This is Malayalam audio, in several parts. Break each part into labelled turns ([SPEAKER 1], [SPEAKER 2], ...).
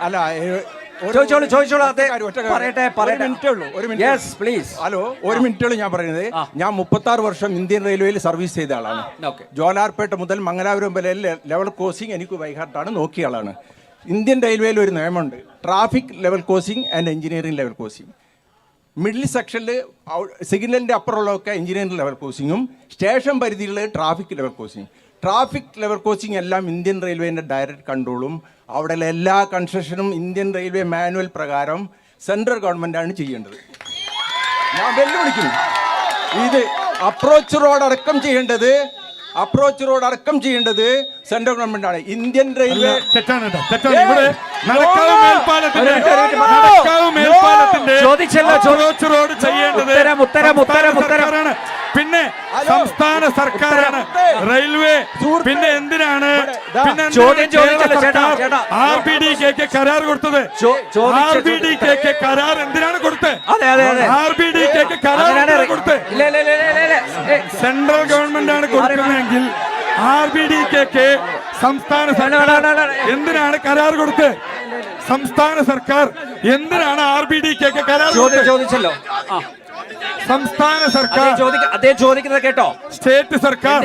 [SPEAKER 1] അല്ല
[SPEAKER 2] ചോദിച്ചോളൂ.
[SPEAKER 1] ഹലോ, ഒരു മിനിറ്റുള്ളൂ. ഞാൻ പറയുന്നത്, ഞാൻ 36 വർഷം ഇന്ത്യൻ റെയിൽവേയിൽ സർവീസ് ചെയ്ത ആളാണ്. ജോലാർപേട്ട മുതൽ മംഗലാപുരം വരെ ലെവൽ ക്രോസിംഗ് എനിക്ക് ബൈഹാർട്ടാണ്, നോക്കിയ ആളാണ്. ഇന്ത്യൻ റെയിൽവേയിൽ ഒരു നിയമമുണ്ട്, traffic level crossing and engineering level crossing. Middle സെക്ഷനിൽ സിഗ്നലിൻ്റെ അപ്പുറമുള്ളതൊക്കെ എഞ്ചിനീയറിംഗ് ലെവൽ ക്രോസിങ്ങും സ്റ്റേഷൻ പരിധിയിലുള്ള traffic level crossing. Traffic level crossing എല്ലാം ഇന്ത്യൻ റെയിൽവേൻ്റെ ഡയറക്റ്റ് കൺട്രോളും അവിടെയുള്ള എല്ലാ കൺസ്ട്രക്ഷനും ഇന്ത്യൻ റെയിൽവേ മാനുവൽ പ്രകാരം സെൻട്രൽ ഗവൺമെൻറ്റാണ് ചെയ്യേണ്ടത്. ഞാൻ വെല്ലുവിളിക്കുന്നു. ഇത് അപ്രോച്ച് റോഡ് അടക്കം ചെയ്യേണ്ടത് സെൻട്രൽ ഗവൺമെന്റ് ആണ്. ഇന്ത്യൻ റെയിൽവേ
[SPEAKER 3] പിന്നെ സംസ്ഥാന സർക്കാരാണ് റെയിൽവേ. പിന്നെ എന്തിനാണ് RBDK കരാർ കൊടുത്തത്? RBDK കരാർ എന്തിനാണ് കൊടുത്തത്? RBDK കരാർ കൊടുത്തത് സെൻട്രൽ ഗവൺമെന്റ് ആണ് കൊടുക്കുന്നതെങ്കിൽ RBDK സംസ്ഥാന സർക്കാർ എന്തിനാണ് കരാർ കൊടുത്തത്? സംസ്ഥാന സർക്കാർ എന്തിനാണ് RBDK കരാർ
[SPEAKER 2] ചോദിച്ചല്ലോ.
[SPEAKER 3] സംസ്ഥാന സർക്കാർ
[SPEAKER 2] ചോദിക്കുന്നത് കേട്ടോ.
[SPEAKER 3] സ്റ്റേറ്റ് സർക്കാർ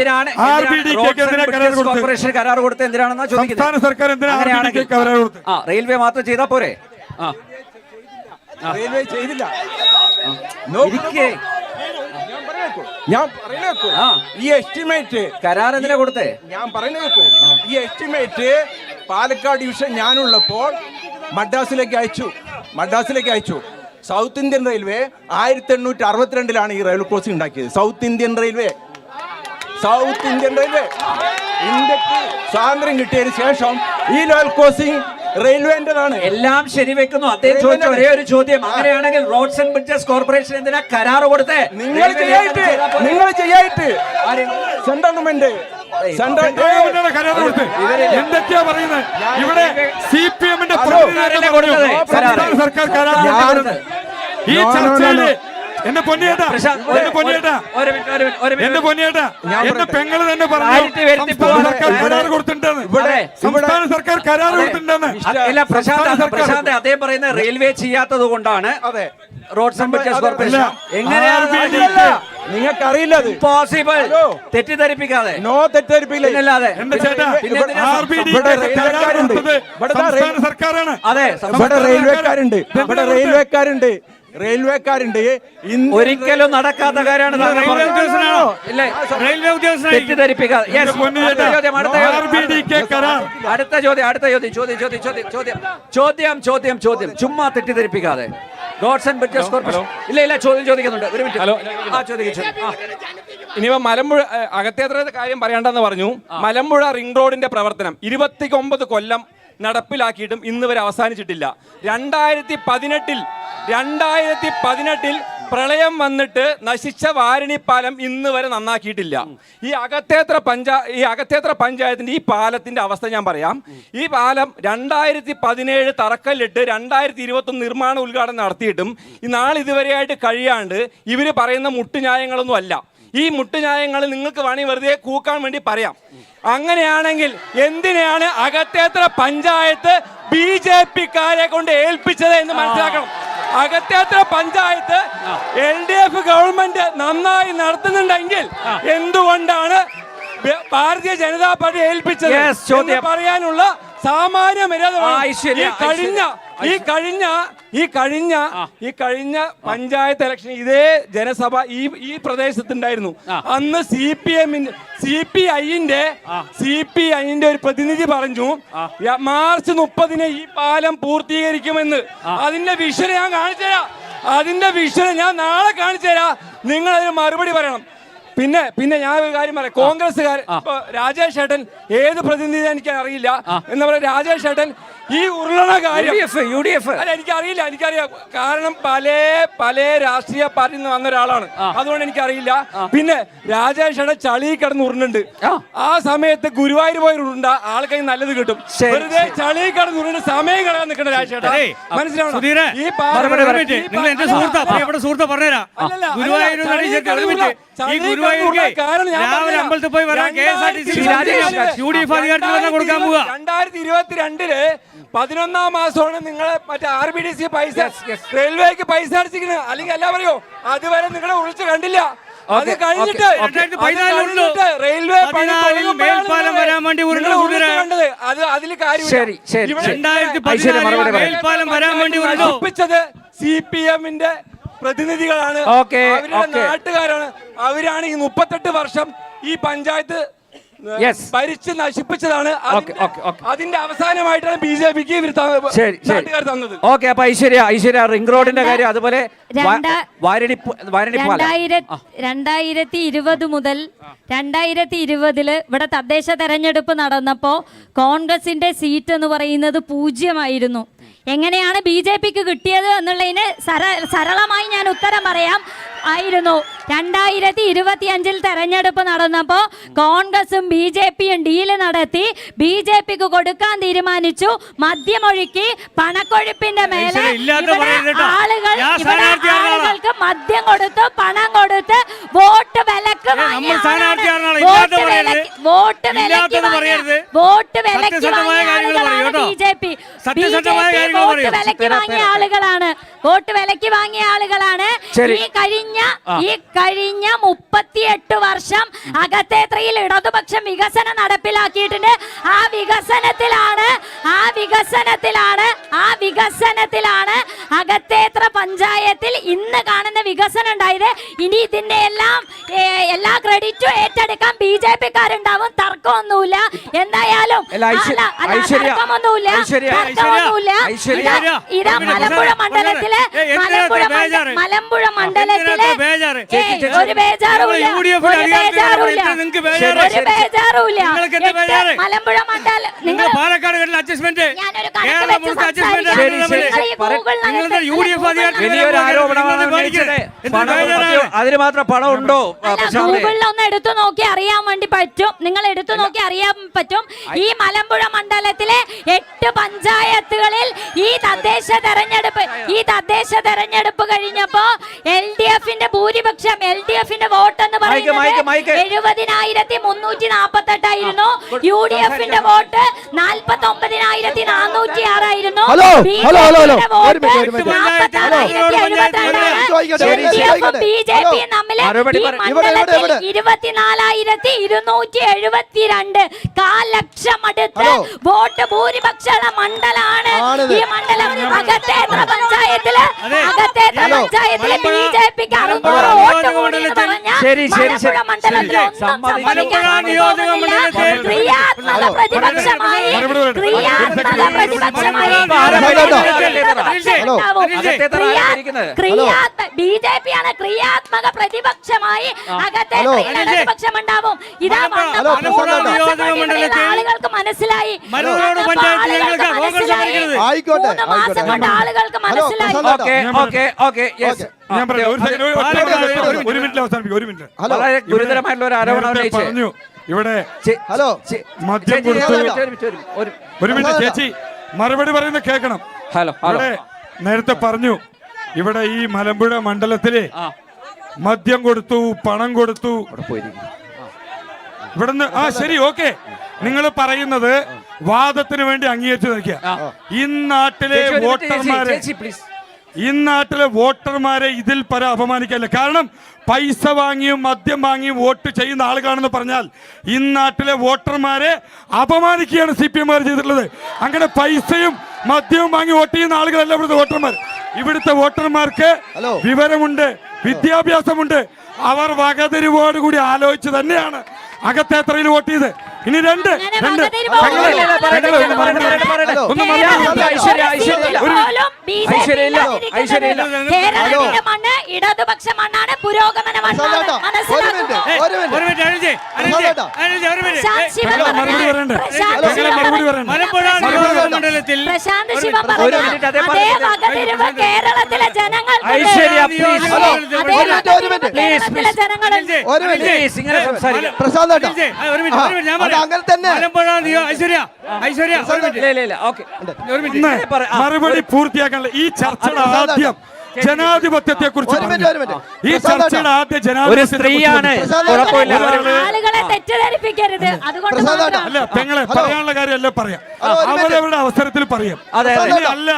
[SPEAKER 2] കോർപ്പറേഷൻ കരാർ കൊടുത്ത് എന്തിനാണെന്നാ ചോദിക്കുന്നത്.
[SPEAKER 3] സംസ്ഥാന സർക്കാർ എന്തിനാണ് കരാർ കൊടുത്തത്?
[SPEAKER 2] റെയിൽവേ മാത്രം ചെയ്താ പോരെ?
[SPEAKER 1] റെയിൽവേ ചെയ്തില്ല. ഞാൻ പറയുന്നത് ഈ എസ്റ്റിമേറ്റ്
[SPEAKER 2] കരാർ എന്തിനാ കൊടുത്തേ?
[SPEAKER 1] ഞാൻ പറയുന്നത് ഈ എസ്റ്റിമേറ്റ് പാലക്കാട് ഡിവിഷൻ ഞാനുള്ളപ്പോൾ മദ്രാസിലേക്ക് അയച്ചു. സൗത്ത് ഇന്ത്യൻ റെയിൽവേ 1862 ഈ റെയിൽ ക്രോസിംഗ് ഉണ്ടാക്കിയത്. സൗത്ത് ഇന്ത്യൻ റെയിൽവേ ഇന്ത്യക്ക് സ്വാതന്ത്ര്യം കിട്ടിയതിന് ശേഷം ഈ ലെവൽ ക്രോസിംഗ് റെയിൽവേന്റെതാണ്.
[SPEAKER 2] എല്ലാം ശരിവെക്കുന്നു. അദ്ദേഹം ചോദിച്ച ഒരേ ഒരു ചോദ്യം, അങ്ങനെയാണെങ്കിൽ റോഡ്സ് ആൻഡ് ബ്രിഡ്ജസ് കോർപ്പറേഷൻ എന്തിനാ കരാർ കൊടുത്തേ?
[SPEAKER 1] നിങ്ങൾ ചെയ്യായിട്ട് സെൻട്രൽ ഗവൺമെന്റ്
[SPEAKER 3] എന്തൊക്കെയാ പറയുന്നത്? ഇവിടെ CPM-ന്റെ സർക്കാർ കരാർ ഈ ചർച്ചയില് എന്റെ പൊന്നിയേട്ടാ എന്റെ പെങ്ങള് തന്നെ പറഞ്ഞു സർക്കാർ കരാർ കൊടുത്തിട്ടുണ്ടെന്ന്. സംസ്ഥാന സർക്കാർ കരാർ കൊടുത്തിട്ടുണ്ടെന്ന്.
[SPEAKER 2] പ്രശാന്ത് അദ്ദേഹം പറയുന്നത് റെയിൽവേ ചെയ്യാത്തത് കൊണ്ടാണ് റോഡ്സ് ആൻഡ് ബ്രിഡ്ജസ് കോർപ്പറേഷൻ. എങ്ങനെയാണ്
[SPEAKER 1] നിങ്ങൾക്കറിയില്ല?
[SPEAKER 2] പോസിബിൾ. തെറ്റിദ്ധരിപ്പിക്കാതെ.
[SPEAKER 1] തെറ്റിദ്ധരിപ്പിക്കില്ലാതെ
[SPEAKER 3] സർക്കാരാണ്.
[SPEAKER 2] അതെ,
[SPEAKER 1] റെയിൽവേക്കാരുണ്ട്.
[SPEAKER 2] ഒരിക്കലും നടക്കാത്ത കാര്യമാണ്. തെറ്റിദ്ധരിപ്പിക്കാതെ. അടുത്ത ചോദ്യം ചുമ്മാ തെറ്റിദ്ധരിപ്പിക്കാതെ. റോഡ്സ് ആൻഡ് ബ്രിഡ്ജസ് കോർപ്പറേഷൻ ഇല്ല ചോദ്യം ചോദിക്കുന്നുണ്ട്. ഒരു മിനിറ്റ്.
[SPEAKER 4] ഇനിയിപ്പോ മലമ്പുഴ അകത്തേത്ര കാര്യം പറയണ്ടെന്ന് പറഞ്ഞു. മലമ്പുഴ റിംഗ് റോഡിന്റെ പ്രവർത്തനം 29 കൊല്ലം നടപ്പിലാക്കിയിട്ടും ഇന്ന് വരെ അവസാനിച്ചിട്ടില്ല. 2018 പ്രളയം വന്നിട്ട് നശിച്ച വാരിണിപ്പാലം ഇന്ന് വരെ നന്നാക്കിയിട്ടില്ല. ഈ അകത്തേത്ര പഞ്ചായത്തിന്റെ ഈ പാലത്തിന്റെ അവസ്ഥ ഞാൻ പറയാം. ഈ പാലം 2017 തറക്കല്ലിട്ട് 2021 നിർമ്മാണ ഉദ്ഘാടനം നടത്തിയിട്ടും ഈ നാളിതുവരെയായിട്ട് കഴിയാണ്ട് ഇവർ പറയുന്ന മുട്ടുന്യായങ്ങളൊന്നും അല്ല. ഈ മുട്ടുന്യായങ്ങൾ നിങ്ങൾക്ക് വേണമെങ്കിൽ വെറുതെ കൂക്കാൻ വേണ്ടി പറയാം. അങ്ങനെയാണെങ്കിൽ എന്തിനാണ് അകത്തേത്ര പഞ്ചായത്ത് BJP-ക്കാരെ കൊണ്ട് ഏൽപ്പിച്ചത് എന്ന് മനസ്സിലാക്കണം. അകത്തേത്ര പഞ്ചായത്ത് LDF ഗവൺമെന്റ് നന്നായി നടത്തുന്നുണ്ടെങ്കിൽ എന്തുകൊണ്ടാണ് ഭാരതീയ ജനതാ പാർട്ടി ഏൽപ്പിച്ചത് എന്ന് പറയാനുള്ള സാമാന്യ മര്യാദ. ഈ കഴിഞ്ഞ പഞ്ചായത്ത് ഇലക്ഷൻ ഇതേ ജനസഭ ഈ പ്രദേശത്തുണ്ടായിരുന്നു. അന്ന് CPI-ന്റെ ഒരു പ്രതിനിധി പറഞ്ഞു മാർച്ച് 30 ഈ പാലം പൂർത്തീകരിക്കുമെന്ന്. അതിന്റെ വിഷയം ഞാൻ കാണിച്ചുതരാം. ഞാൻ നാളെ കാണിച്ചുതരാം. നിങ്ങൾ അതിന് മറുപടി പറയണം. പിന്നെ ഞാൻ ഒരു കാര്യം പറയാം. കോൺഗ്രസ്സുകാർ ഇപ്പൊ രാജേഷ് ഏട്ടൻ ഏത് പ്രതിനിധി എനിക്ക് അറിയില്ല എന്ന് പറയാം. രാജേഷ് ഏട്ടൻ ഈ ഉരുളണ കാര്യം അല്ല, എനിക്കറിയാം. കാരണം പല രാഷ്ട്രീയ പാർട്ടിയിൽ നിന്ന് വന്ന ഒരാളാണ്. അതുകൊണ്ട് എനിക്കറിയില്ല. പിന്നെ രാജേഷ് ഏട്ടൻ ചളി കിടന്ന് ഉരുണ്ടുണ്ട്. ആ സമയത്ത് ഗുരുവായൂർ പോയി ഉരുണ്ട ആൾക്കാർ നല്ലത് കിട്ടും. വെറുതെ ചളി കിടന്ന് ഉരുണ്ട് സമയം കളയാൻ നിൽക്കണ്ട രാജേഷ് ഏട്ടൻ. മനസ്സിലാവണം. ഈ
[SPEAKER 3] കാരണം
[SPEAKER 4] 2022 11ാം മാസമാണ് നിങ്ങളെ മറ്റേ RBDC പൈസ റെയിൽവേക്ക് പൈസ അടിച്ചിരിക്കുന്നത്. അല്ലെങ്കിൽ അല്ല പറയോ, അതുവരെ നിങ്ങളെ വിളിച്ച് കണ്ടില്ല. അത് കഴിഞ്ഞിട്ട് റെയിൽവേ
[SPEAKER 5] മേൽപ്പാലം വരാൻ വേണ്ടി
[SPEAKER 4] കണ്ടത് അത് അതിൽ കാര്യം
[SPEAKER 5] മേൽപ്പാലം വരാൻ വേണ്ടി
[SPEAKER 4] നശിപ്പിച്ചത് CPM-ന്റെ പ്രതിനിധികളാണ്, അവരുടെ നാട്ടുകാരാണ്. അവരാണ് ഈ 38 വർഷം ഈ പഞ്ചായത്ത് ഭരിച്ച് നശിപ്പിച്ചതാണ്. അതിന്റെ അവസാനമായിട്ടാണ് BJP-ക്ക് നാട്ടുകാർ തന്നത്.
[SPEAKER 2] ഓക്കെ, അപ്പൊ ഐശ്വര്യ റിംഗ് റോഡിന്റെ കാര്യം, അതുപോലെ
[SPEAKER 6] 2020 മുതൽ 2020 ഇവിടെ തദ്ദേശ തെരഞ്ഞെടുപ്പ് നടന്നപ്പോൾ കോൺഗ്രസിന്റെ സീറ്റ് എന്ന് പറയുന്നത് 0 എങ്ങനെയാണ് BJP-ക്ക് കിട്ടിയത് എന്നുള്ളതിന് സരളമായി ഞാൻ ഉത്തരം പറയാം. 2025 തെരഞ്ഞെടുപ്പ് നടന്നപ്പോൾ കോൺഗ്രസും BJP-യും ഡീല് നടത്തി BJP-ക്ക് കൊടുക്കാൻ തീരുമാനിച്ചു. മദ്യമൊഴുക്കി പണക്കൊഴുപ്പിന്റെ മേലെ ആളുകൾക്ക് മദ്യം കൊടുത്ത് പണം കൊടുത്ത് വോട്ട് വിലക്ക് BJP വോട്ട് വിലക്ക് വാങ്ങിയ ആളുകളാണ്. ഈ കഴിഞ്ഞ 38 വർഷം അകത്തേത്രയിൽ ഇടതുപക്ഷം വികസനം നടപ്പിലാക്കിയിട്ടുണ്ട്. ആ വികസനത്തിലാണ് അകത്തേത്ര പഞ്ചായത്തിൽ ഇന്ന് കാണുന്ന വികസനം ഉണ്ടായത്. ഇനി ഇതിന്റെ എല്ലാ ക്രെഡിറ്റും ഏറ്റെടുക്കാൻ BJP-ക്കാരുണ്ടാവും. തർക്കമൊന്നുമില്ല. എന്തായാലും ഇതാ മലമ്പുഴ മണ്ഡലത്തിലെ ഒരു ബേജാറുമില്ല. മലമ്പുഴ മണ്ഡലം നിങ്ങൾ
[SPEAKER 5] പാലക്കാട് അഡ്ജസ്റ്റ്മെന്റ്
[SPEAKER 2] അതിന് മാത്രം പണം ഉണ്ടോ?
[SPEAKER 6] ഗൂഗിളിലൊന്ന് എടുത്തു നോക്കി അറിയാൻ വേണ്ടി പറ്റും. നിങ്ങൾ എടുത്തു നോക്കി അറിയാൻ പറ്റും. ഈ മലമ്പുഴ മണ്ഡലത്തിലെ 8 പഞ്ചായത്തുകളിൽ ഈ തദ്ദേശ തെരഞ്ഞെടുപ്പ് കഴിഞ്ഞപ്പോ LDF-ന്റെ ഭൂരിപക്ഷം LDF-ന്റെ വോട്ട് എന്ന് പറയുന്നത് 70,348 ആയിരുന്നു. UDF-ന്റെ വോട്ട് 49,406 ആയിരുന്നു. BJP-യും തമ്മിൽ ഈ മണ്ഡലത്തിൽ 24,272 കാലക്ഷം അടുത്ത് വോട്ട് ഭൂരിപക്ഷമുള്ള മണ്ഡലമാണ് ഈ മണ്ഡലം. അകത്തേത്ര പഞ്ചായത്തില് BJP-ക്ക് 600 വോട്ട് കൂടി എന്ന് പറഞ്ഞാൽ മലമ്പുഴ മണ്ഡലത്തിൽ ക്രിയാത്മക പ്രതിപക്ഷമായി BJP-യാണ് ക്രിയാത്മക പ്രതിപക്ഷമായി അകത്തേത്രയിൽ ഇടതുപക്ഷം ഉണ്ടാവും. ഇതാ ആളുകൾക്ക് മനസ്സിലായി. 3 മാസം കൊണ്ട് ആളുകൾക്ക് മനസ്സിലായി.
[SPEAKER 3] ഞാൻ പറയാം, ഒരു മിനിറ്റ് അവസാനിപ്പിക്കും.
[SPEAKER 2] വളരെ ഗുരുതരമായിട്ടുള്ള ഒരു ആരോപണം
[SPEAKER 3] പറഞ്ഞു ഇവിടെ മദ്യം കൊടുത്തു. ഒരു മിനിറ്റ് ചേച്ചി, മറുപടി പറയുന്നത് കേൾക്കണം. ഇവിടെ നേരത്തെ പറഞ്ഞു, ഇവിടെ ഈ മലമ്പുഴ മണ്ഡലത്തില് മദ്യം കൊടുത്തു, പണം കൊടുത്തു. ഇവിടുന്ന് ശരി, ഓക്കെ, നിങ്ങൾ പറയുന്നത് വാദത്തിന് വേണ്ടി അംഗീകരിച്ചു നിൽക്കുക. ഈ നാട്ടിലെ വോട്ടർമാരെ ഇതിൽ പരം അപമാനിക്കല്ല. കാരണം പൈസ വാങ്ങിയും മദ്യം വാങ്ങിയും വോട്ട് ചെയ്യുന്ന ആളുകളാണെന്ന് പറഞ്ഞാൽ ഈ നാട്ടിലെ വോട്ടർമാരെ അപമാനിക്കുകയാണ് CPM ചെയ്തിട്ടുള്ളത്. അങ്ങനെ പൈസയും മദ്യവും വാങ്ങി വോട്ട് ചെയ്യുന്ന ആളുകളല്ല ഇവിടുത്തെ വോട്ടർമാർ. ഇവിടുത്തെ വോട്ടർമാർക്ക് വിവരമുണ്ട്, വിദ്യാഭ്യാസമുണ്ട്. അവർ വകതിരിവോടുകൂടി ആലോചിച്ച് തന്നെയാണ് അകത്തേത്രയിൽ വോട്ട് ചെയ്ത്. ഇനി രണ്ട്
[SPEAKER 6] ഇടതുപക്ഷ മണ്ണാണ്, പുരോഗമന കേരളത്തിലെ ജനങ്ങൾ
[SPEAKER 3] മറുപടി പൂർത്തിയാക്കാനുള്ള ഈ ചർച്ചയുടെ ആദ്യം ജനാധിപത്യത്തെ കുറിച്ച്
[SPEAKER 7] ഒരു മിനിറ്റ്.
[SPEAKER 3] ഈ ചർച്ചയുടെ ആദ്യ
[SPEAKER 2] ഒരു
[SPEAKER 3] ജനാധിപത്യത്തെ
[SPEAKER 2] സ്ത്രീയാണ്,
[SPEAKER 7] പ്രസാദ്
[SPEAKER 2] കുഴപ്പമില്ല.
[SPEAKER 6] ആളുകളെ തെറ്റിദ്ധരിപ്പിക്കരുത്. അതുകൊണ്ട്
[SPEAKER 7] പ്രസാദ്
[SPEAKER 6] മാത്രം.
[SPEAKER 3] അല്ല പെങ്ങളെ പറയാനുള്ള കാര്യമല്ല പറയാം,
[SPEAKER 7] ഹലോ, ഒരു മിനിറ്റ്.
[SPEAKER 3] അവരവരുടെ അവസരത്തിൽ പറയാം.
[SPEAKER 2] അതെ, അതെ.
[SPEAKER 3] ഇനി അല്ല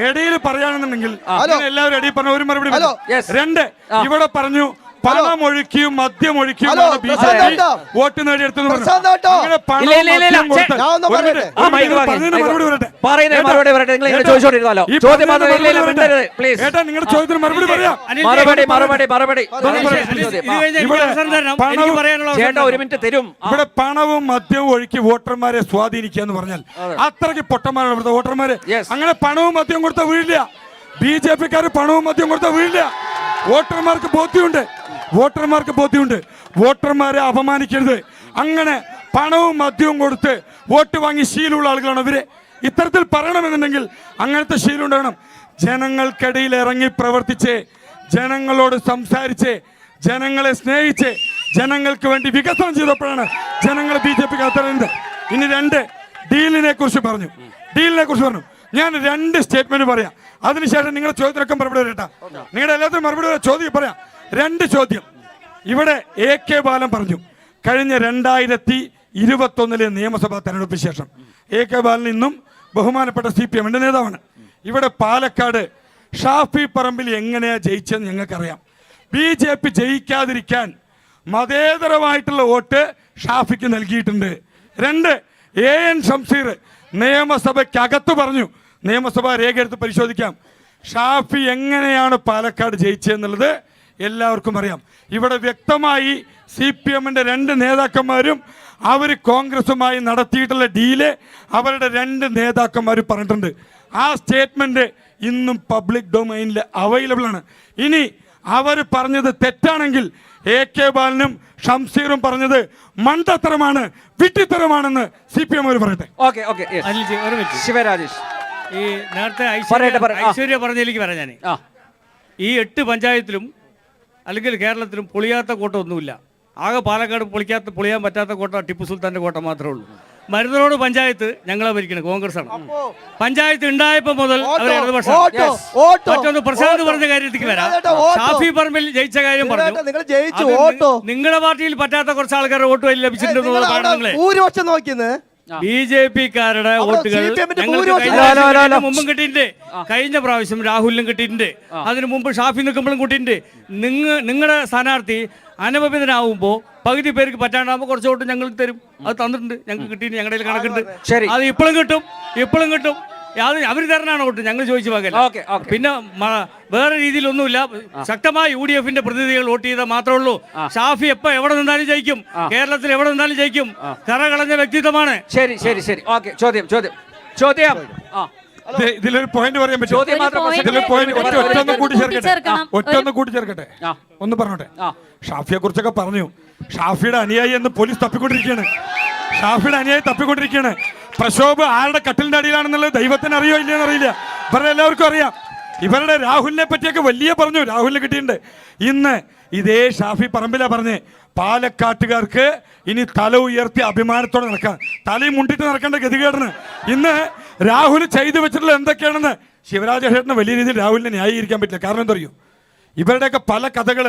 [SPEAKER 3] ഇടയിൽ പറയാണെന്നുണ്ടെങ്കിൽ
[SPEAKER 7] ഹലോ.
[SPEAKER 3] ഇങ്ങനെ എല്ലാവരും ഇടയിൽ പറഞ്ഞ ഒരു മറുപടി
[SPEAKER 7] ഹലോ.
[SPEAKER 3] മതി.
[SPEAKER 2] Yes.
[SPEAKER 3] രണ്ട്, ഇവിടെ പറഞ്ഞു പണമൊഴുക്കിയും മദ്യമൊഴുക്കിയുമാണ്
[SPEAKER 7] hello,
[SPEAKER 3] B J
[SPEAKER 7] Prasad
[SPEAKER 3] P
[SPEAKER 7] കേട്ടോ.
[SPEAKER 3] വോട്ട് നേടിയെടുത്തെന്ന് പറഞ്ഞു.
[SPEAKER 7] പ്രസാദ് കേട്ടോ.
[SPEAKER 3] അങ്ങനെ പണവും
[SPEAKER 2] ഇല്ല, ഇല്ല, ഇല്ല,
[SPEAKER 3] മദ്യവും
[SPEAKER 2] ഇല്ല.
[SPEAKER 3] കൊടുത്ത്
[SPEAKER 7] ഞാൻ ഒന്ന്
[SPEAKER 3] ഒരു
[SPEAKER 7] പറയട്ടെ.
[SPEAKER 3] മിനിറ്റ്,
[SPEAKER 2] ആ,
[SPEAKER 3] ഒരു
[SPEAKER 2] മൈക്ക്
[SPEAKER 3] മിനിറ്റ്
[SPEAKER 2] വാങ്ങി.
[SPEAKER 3] പറഞ്ഞതിന് മറുപടി പറയട്ടെ.
[SPEAKER 2] പറയുന്നതിന്
[SPEAKER 3] ഏട്ടാ,
[SPEAKER 2] മറുപടി പറയട്ടെ. നിങ്ങൾ ഇങ്ങനെ
[SPEAKER 3] ഏട്ടാ,
[SPEAKER 2] ചോദിച്ചോണ്ടിരുന്നല്ലോ.
[SPEAKER 3] ഈ
[SPEAKER 2] ചോദ്യം
[SPEAKER 3] പറഞ്ഞതിന്
[SPEAKER 2] മാത്രം ഇല്ല, ഇല്ല,
[SPEAKER 3] മറുപടി
[SPEAKER 2] മിണ്ടരുത്,
[SPEAKER 3] പറയട്ടെ.
[SPEAKER 2] please.
[SPEAKER 3] ഏട്ടാ നിങ്ങളുടെ ചോദ്യത്തിന് മറുപടി പറയാം.
[SPEAKER 5] അനിൽ
[SPEAKER 2] മറുപടി മറുപടി മറുപടി
[SPEAKER 5] ഇത് കഴിഞ്ഞ് എനിക്ക്
[SPEAKER 3] ഇവിടെ
[SPEAKER 5] അവസരം തരണം.
[SPEAKER 3] പണവും-
[SPEAKER 5] എനിക്ക് പറയാനുള്ള അവസരം
[SPEAKER 2] ചേട്ടാ ഒരു
[SPEAKER 5] തരണം.
[SPEAKER 2] മിനിറ്റ് തരും. ആ,
[SPEAKER 3] ഇവിടെ പണവും മദ്യവും ഒഴുക്കി വോട്ടർമാരെ സ്വാധീനിക്കുക എന്ന് പറഞ്ഞാൽ അത്രയ്ക്ക് പൊട്ടന്മാരാണ് ഇവിടുത്തെ വോട്ടർമാര്.
[SPEAKER 2] Yes.
[SPEAKER 3] അങ്ങനെ പണവും മദ്യവും കൊടുത്താൽ വീഴില്ല. ബി ജെ പിക്കാർ പണവും മദ്യവും കൊടുത്താൽ വീഴില്ല. വോട്ടർമാർക്ക് ബോധ്യമുണ്ട്, വോട്ടർമാരെ അപമാനിക്കരുത്. അങ്ങനെ പണവും മദ്യവും കൊടുത്ത് വോട്ട് വാങ്ങി ശീലമുള്ള ആളുകളാണ് ഇവര്. ഇത്തരത്തിൽ പറയണമെന്നുണ്ടെങ്കിൽ അങ്ങനത്തെ ശീലം ഉണ്ടാകണം. ജനങ്ങൾക്കിടയിൽ ഇറങ്ങി പ്രവർത്തിച്ച്, ജനങ്ങളോട് സംസാരിച്ച്, ജനങ്ങളെ സ്നേഹിച്ച്, ജനങ്ങൾക്ക് വേണ്ടി വികസനം ചെയ്തപ്പോഴാണ് ജനങ്ങൾ ബി ജെ പിക്ക് അത്തരുന്നത്. ഇനി രണ്ട്, ഡീലിനെ കുറിച്ച് പറഞ്ഞു. ഞാൻ രണ്ട് സ്റ്റേറ്റ്മെന്റ് പറയാം, അതിനുശേഷം നിങ്ങളുടെ ചോദ്യത്തിനൊക്കെ മറുപടി വരട്ടെ. നിങ്ങളുടെ എല്ലാത്തിനും മറുപടി വരെ ചോദ്യം പറയാം. രണ്ട് ചോദ്യം. ഇവിടെ AK ബാലൻ പറഞ്ഞു കഴിഞ്ഞ 2021 നിയമസഭാ തെരഞ്ഞെടുപ്പിന് ശേഷം AK ബാലൻ ഇന്നും ബഹുമാനപ്പെട്ട CPM നേതാവാണ്. ഇവിടെ പാലക്കാട് ഷാഫി പറമ്പിൽ എങ്ങനെയാ ജയിച്ചതെന്ന് ഞങ്ങൾക്കറിയാം. BJP ജയിക്കാതിരിക്കാൻ മതേതരമായിട്ടുള്ള വോട്ട് ഷാഫിക്ക് നൽകിയിട്ടുണ്ട്. രണ്ട്, AN ഷംസീർ നിയമസഭയ്ക്കകത്ത് പറഞ്ഞു, നിയമസഭാ രേഖ എടുത്ത് പരിശോധിക്കാം, ഷാഫി എങ്ങനെയാണ് പാലക്കാട് ജയിച്ചതെന്നുള്ളത് എല്ലാവർക്കും അറിയാം. ഇവിടെ വ്യക്തമായി CPM-ന്റെ രണ്ട് നേതാക്കന്മാരും അവർ കോൺഗ്രസുമായി നടത്തിയിട്ടുള്ള ഡീല് അവരുടെ രണ്ട് നേതാക്കന്മാർ പറഞ്ഞിട്ടുണ്ട്. ആ സ്റ്റേറ്റ്മെന്റ് ഇന്നും പബ്ലിക് ഡൊമൈനിൽ അവൈലബിൾ ആണ്. ഇനി അവർ പറഞ്ഞത് തെറ്റാണെങ്കിൽ AK ബാലനും ഷംസീറും പറഞ്ഞത് മണ്ടത്തരമാണ്, വിട്ടിത്തരമാണെന്ന് CPM അവർ പറയട്ടെ.
[SPEAKER 2] Okay okay yes.
[SPEAKER 5] അനിൽജി, ഒരു മിനിറ്റ്.
[SPEAKER 2] ശിവരാജേഷ്
[SPEAKER 5] ഈ നേരത്തെ
[SPEAKER 2] പറയട്ടെ, പറ. ആ.
[SPEAKER 5] ഐശ്വര്യ പറഞ്ഞതിലേക്ക് വരാം ഞാൻ.
[SPEAKER 2] ആ
[SPEAKER 5] ഈ 8 പഞ്ചായത്തിലും അല്ലെങ്കിൽ കേരളത്തിലും പൊളിയാത്ത കോട്ട ഒന്നുമില്ല. ആകെ പാലക്കാട് പൊളിയാൻ പറ്റാത്ത കോട്ട ടിപ്പു സുൽത്താന്റെ കോട്ട മാത്രമേ ഉള്ളൂ. മരുന്നറോഡ് പഞ്ചായത്ത് ഞങ്ങളെ ഭരിക്കുന്നത് കോൺഗ്രസ് ആണ്. പഞ്ചായത്ത് ഉണ്ടായപ്പോ മുതൽ അവർ ഇടതുപക്ഷം. മറ്റൊന്ന് പ്രശാന്ത് പറഞ്ഞ കാര്യത്തിലേക്ക് വരാം. ഷാഫി പറമ്പിൽ ജയിച്ച കാര്യം പറഞ്ഞു.
[SPEAKER 7] നിങ്ങൾ ജയിച്ചു,
[SPEAKER 5] അത്
[SPEAKER 7] ഓട്ടോ.
[SPEAKER 5] നിങ്ങളുടെ പാർട്ടിയിൽ പറ്റാത്ത കുറച്ച് ആൾക്കാരുടെ വോട്ട് വലിയ ലഭിച്ചിട്ടുണ്ടെന്ന് കാണുന്നത്
[SPEAKER 7] ഭൂരിപക്ഷം നോക്കിയെന്ന്
[SPEAKER 5] BJP-ക്കാരുടെ വോട്ടുകൾ
[SPEAKER 7] CPM-ന്റെ
[SPEAKER 5] ഞങ്ങൾക്ക്
[SPEAKER 7] ഭൂരിപക്ഷം.
[SPEAKER 5] കഴിഞ്ഞ മുമ്പും കിട്ടിയിട്ടുണ്ട്. കഴിഞ്ഞ പ്രാവശ്യം രാഹുലിനും കിട്ടിയിട്ടുണ്ട്. അതിനു മുമ്പ് ഷാഫി നിൽക്കുമ്പോഴും കിട്ടിയിട്ടുണ്ട്. നിങ്ങളുടെ സ്ഥാനാർത്ഥി അനപമിതനാവുമ്പോൾ പകുതി പേർക്ക് പറ്റാണ്ടാകുമ്പോൾ കുറച്ച് വോട്ട് ഞങ്ങൾക്ക് തരും. അത് തന്നിട്ടുണ്ട്, ഞങ്ങൾക്ക് കിട്ടിയിട്ട് ഞങ്ങളുടെ കയ്യിൽ കണക്കുണ്ട്.
[SPEAKER 2] ശരി.
[SPEAKER 5] അത് ഇപ്പോഴും കിട്ടും. അവർ തരണാണ് വോട്ട്, ഞങ്ങൾ ചോദിച്ചു വാങ്ങല.
[SPEAKER 2] Okay, okay.
[SPEAKER 5] പിന്നെ വേറെ രീതിയിലൊന്നുമില്ല. ശക്തമായ UDF-ന്റെ പ്രതിനിധികൾ വോട്ട് ചെയ്താൽ മാത്രമേ ഉള്ളൂ. ഷാഫി എപ്പോ എവിടെ നിന്നാലും ജയിക്കും, കേരളത്തിൽ എവിടെ നിന്നാലും ജയിക്കും. കറകളഞ്ഞ വ്യക്തിത്വമാണ്.
[SPEAKER 2] ശരി ശരി ശരി ഓക്കെ. ചോദ്യം ആ
[SPEAKER 3] ഇതിലൊരു പോയിന്റ് പറയാൻ പറ്റും.
[SPEAKER 2] ചോദ്യം മാത്രം
[SPEAKER 6] point
[SPEAKER 3] ഇതിലൊരു പോയിന്റ് ഒറ്റൊന്ന്
[SPEAKER 6] കൂട്ടിച്ചേർക്കണം.
[SPEAKER 3] കൂട്ടിച്ചേർക്കട്ടെ. ഒന്ന് പറഞ്ഞോട്ടെ. ഷാഫിയെ കുറിച്ചൊക്കെ പറഞ്ഞു. ഷാഫിയുടെ അനുയായി എന്ന് പോലീസ് തപ്പിക്കൊണ്ടിരിക്കുകയാണ്. പ്രക്ഷോഭ് ആരുടെ കട്ടിലിന്റെ അടിയിലാണെന്നുള്ളത് ദൈവത്തിന് അറിയോ ഇല്ലയെന്ന് അറിയില്ല. ഇവരുടെ എല്ലാവർക്കും അറിയാം. ഇവരുടെ രാഹുലിനെ പറ്റിയൊക്കെ വലിയ പറഞ്ഞു, രാഹുലിനെ കിട്ടിയിട്ടുണ്ട്. ഇന്ന് ഇതേ ഷാഫി പറമ്പിലാ പറഞ്ഞ് പാലക്കാട്ടുകാർക്ക് ഇനി തല ഉയർത്തി അഭിമാനത്തോടെ നടക്കാം, തലയും മുണ്ടിട്ട് നടക്കേണ്ട ഗതികേടാണ്. ഇന്ന് രാഹുൽ ചെയ്തു വെച്ചിട്ടുള്ള എന്തൊക്കെയാണെന്ന് ശിവരാജേട്ടന് വലിയ രീതിയിൽ രാഹുലിനെ ന്യായീകരിക്കാൻ പറ്റില്ല. കാരണം എന്താ അറിയോ, ഇവരുടെയൊക്കെ പല കഥകൾ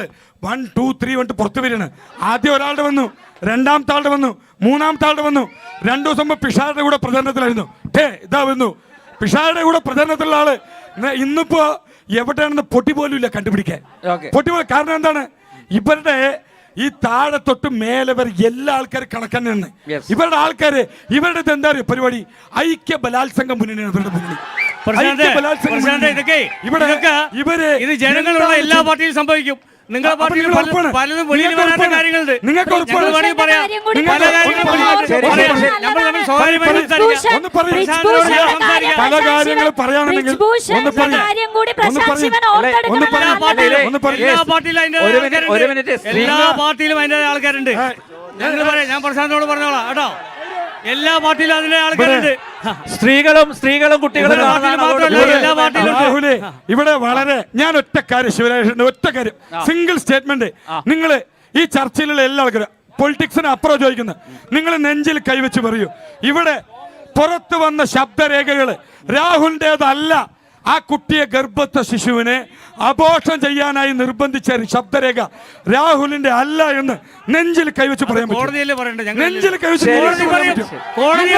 [SPEAKER 3] 1, 2, 3 വന്നിട്ട് പുറത്തു വരികയാണ്. ആദ്യം ഒരാളുടെ വന്നു, രണ്ടാമത്തെ ആളുടെ വന്നു, മൂന്നാമത്തെ ആളുടെ വന്നു. 2 ദിവസം മുമ്പ് പിഷാരുടെ കൂടെ പ്രചരണത്തിലായിരുന്നു. ഇതാ വന്നു പിഷാരുടെ കൂടെ പ്രചരണത്തിലുള്ള ആള്. ഇന്നിപ്പോ എവിടെയാണെന്ന് പൊട്ടി പോലും ഇല്ല കണ്ടുപിടിക്കാൻ. കാരണം എന്താണ്, ഇവരുടെ ഈ താഴെ തൊട്ട് മേലെ വരെ എല്ലാ ആൾക്കാരും കണക്കന്നെയാണ്. ഇവരുടെ ആൾക്കാര് ഇവരുടെ എന്താ പരിപാടി, ഐക്യ ബലാത്സംഗം മുന്നണിയാണ് ഇവരുടെ മുന്നണി.
[SPEAKER 5] ഇത് ജനങ്ങളുള്ള എല്ലാ പാർട്ടിയിലും സംഭവിക്കും. നിങ്ങളുടെ പാർട്ടിയിൽ പലതും വെളിയിൽ വരാത്ത കാര്യങ്ങളുണ്ട്.
[SPEAKER 3] നിങ്ങൾക്ക് പല കാര്യങ്ങൾ പറയാനുണ്ടെങ്കിൽ
[SPEAKER 5] എല്ലാ പാർട്ടിയിലും അതിന്റെ ആൾക്കാരുണ്ട്. ഞങ്ങൾ പറയാം, ഞാൻ പ്രശാന്തോട് പറഞ്ഞോളാം കേട്ടോ. എല്ലാ പാർട്ടിയിലും അതിന്റെ ആൾക്കാരുണ്ട്.
[SPEAKER 2] സ്ത്രീകളും കുട്ടികളും
[SPEAKER 3] രാഹുലേ, ഇവിടെ വളരെ ഞാൻ ഒറ്റ കാര്യം, ശിവരാജേഷന്റെ ഒറ്റ കാര്യം, സിംഗിൾ സ്റ്റേറ്റ്മെന്റ്. നിങ്ങൾ ഈ ചർച്ചയിലുള്ള എല്ലാ ആൾക്കാരും പൊളിറ്റിക്സിന് അപ്പുറം ചോദിക്കുന്നത്, നിങ്ങൾ നെഞ്ചിൽ കൈവച്ച് പറയൂ. ഇവിടെ പുറത്തു വന്ന ശബ്ദരേഖകൾ രാഹുലിൻ്റെതല്ല, ആ കുട്ടിയെ ഗർഭസ്ഥ ശിശുവിനെ അബോർഷൻ ചെയ്യാനായി നിർബന്ധിച്ച ശബ്ദരേഖ രാഹുലിന്റെ അല്ല എന്ന് നെഞ്ചിൽ കൈവച്ച് പറയാൻ പറ്റും.
[SPEAKER 5] കോടതിയല്ലേ പറയണ്ടേ? ഞങ്ങൾ
[SPEAKER 3] നെഞ്ചിൽ കൈവച്ച്
[SPEAKER 2] ശരി.
[SPEAKER 3] കോടതി പറയാൻ പറ്റും.
[SPEAKER 5] കോടതിയെ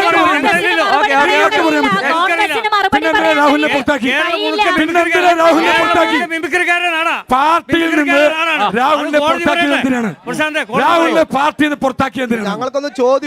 [SPEAKER 3] പിന്നെന്തിനാ രാഹുലിനെ പുറത്താക്കി? പിന്നെന്തിനാ രാഹുലിനെ പുറത്താക്കി?
[SPEAKER 5] മിമിക്രിക്കാരനാണ്
[SPEAKER 3] പാർട്ടിയിൽ നിന്ന് രാഹുലിനെ പുറത്താക്കിയത് എന്തിനാണ്? രാഹുലിനെ പാർട്ടിയിൽ നിന്ന് പുറത്താക്കിയത് എന്തിനാണ്?
[SPEAKER 7] ഞങ്ങൾക്കൊന്ന് ചോദ്യം